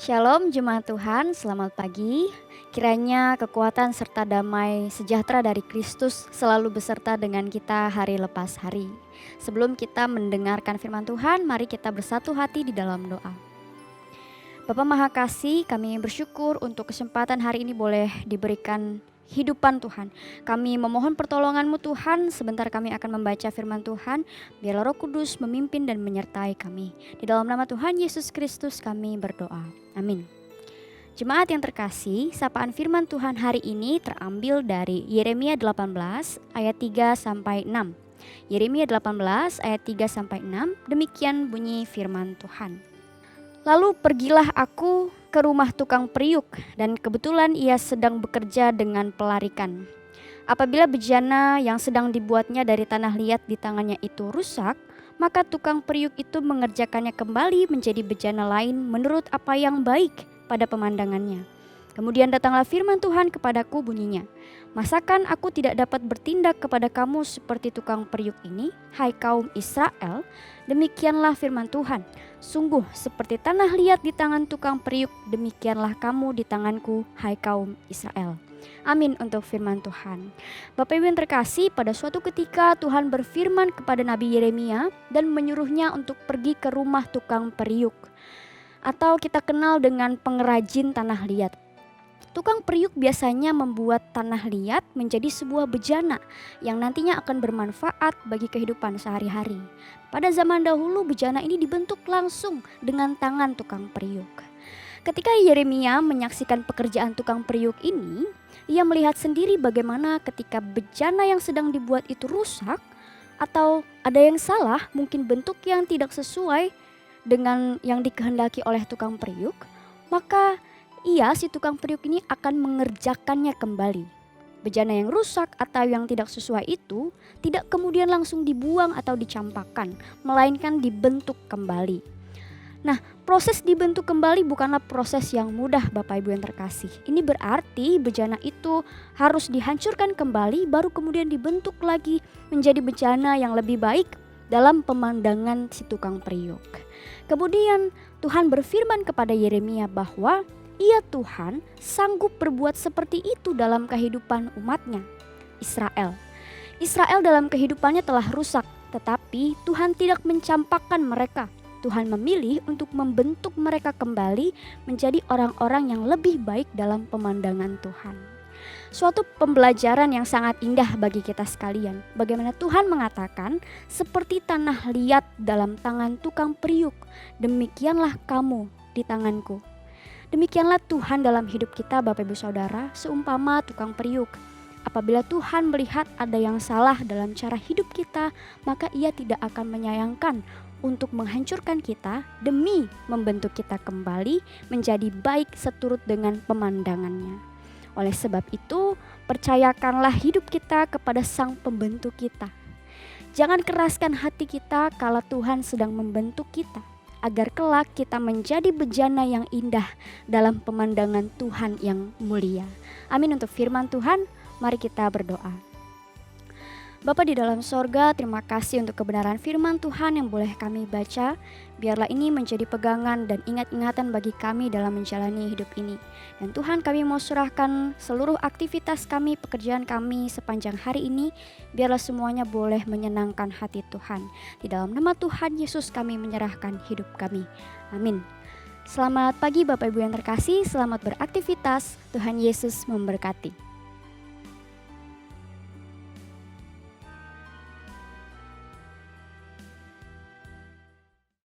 Shalom jemaat Tuhan, selamat pagi. Kiranya kekuatan serta damai sejahtera dari Kristus selalu beserta dengan kita hari lepas hari. Sebelum kita mendengarkan firman Tuhan, mari kita bersatu hati di dalam doa. Bapa Maha Kasih, kami bersyukur untuk kesempatan hari ini boleh diberikan hidupan Tuhan. Kami memohon pertolongan-Mu Tuhan, sebentar kami akan membaca firman Tuhan, biarlah Roh Kudus memimpin dan menyertai kami. Di dalam nama Tuhan Yesus Kristus kami berdoa. Amin. Jemaat yang terkasih, sapaan firman Tuhan hari ini terambil dari Yeremia 18 ayat 3 sampai 6. Yeremia 18 ayat 3 sampai 6, demikian bunyi firman Tuhan. Lalu pergilah aku ke rumah tukang periuk, dan kebetulan ia sedang bekerja dengan pelarikan. Apabila bejana yang sedang dibuatnya dari tanah liat di tangannya itu rusak, maka tukang periuk itu mengerjakannya kembali menjadi bejana lain menurut apa yang baik pada pemandangannya. Kemudian datanglah firman Tuhan kepadaku bunyinya, masakan aku tidak dapat bertindak kepada kamu seperti tukang periuk ini, hai kaum Israel? Demikianlah firman Tuhan, sungguh seperti tanah liat di tangan tukang periuk, demikianlah kamu di tanganku, hai kaum Israel. Amin untuk firman Tuhan. Bapak Ibu yang terkasih, pada suatu ketika Tuhan berfirman kepada Nabi Yeremia dan menyuruhnya untuk pergi ke rumah tukang periuk, atau kita kenal dengan pengrajin tanah liat. Tukang periuk biasanya membuat tanah liat menjadi sebuah bejana yang nantinya akan bermanfaat bagi kehidupan sehari-hari. Pada zaman dahulu bejana ini dibentuk langsung dengan tangan tukang periuk. Ketika Yeremia menyaksikan pekerjaan tukang periuk ini, ia melihat sendiri bagaimana ketika bejana yang sedang dibuat itu rusak atau ada yang salah, mungkin bentuk yang tidak sesuai dengan yang dikehendaki oleh tukang periuk, maka si tukang periuk ini akan mengerjakannya kembali. Bejana yang rusak atau yang tidak sesuai itu tidak kemudian langsung dibuang atau dicampakkan, melainkan dibentuk kembali. Nah, proses dibentuk kembali bukanlah proses yang mudah Bapak Ibu yang terkasih. Ini berarti bejana itu harus dihancurkan kembali baru kemudian dibentuk lagi menjadi bejana yang lebih baik dalam pemandangan si tukang periuk. Kemudian Tuhan berfirman kepada Yeremia bahwa Ia Tuhan sanggup berbuat seperti itu dalam kehidupan umatnya, Israel. Israel dalam kehidupannya telah rusak, tetapi Tuhan tidak mencampakkan mereka. Tuhan memilih untuk membentuk mereka kembali menjadi orang-orang yang lebih baik dalam pemandangan Tuhan. Suatu pembelajaran yang sangat indah bagi kita sekalian. Bagaimana Tuhan mengatakan, seperti tanah liat dalam tangan tukang periuk, demikianlah kamu di tanganku. Demikianlah Tuhan dalam hidup kita Bapak Ibu Saudara, seumpama tukang periuk. Apabila Tuhan melihat ada yang salah dalam cara hidup kita, maka Ia tidak akan menyayangkan untuk menghancurkan kita demi membentuk kita kembali menjadi baik seturut dengan pemandangannya. Oleh sebab itu, percayakanlah hidup kita kepada Sang Pembentuk kita. Jangan keraskan hati kita kala Tuhan sedang membentuk kita, agar kelak kita menjadi bejana yang indah dalam pemandangan Tuhan yang mulia. Amin untuk firman Tuhan, mari kita berdoa. Bapa di dalam sorga, terima kasih untuk kebenaran firman Tuhan yang boleh kami baca. Biarlah ini menjadi pegangan dan ingat-ingatan bagi kami dalam menjalani hidup ini. Dan Tuhan, kami mau serahkan seluruh aktivitas kami, pekerjaan kami sepanjang hari ini. Biarlah semuanya boleh menyenangkan hati Tuhan. Di dalam nama Tuhan Yesus kami menyerahkan hidup kami. Amin. Selamat pagi Bapak Ibu yang terkasih, selamat beraktivitas. Tuhan Yesus memberkati.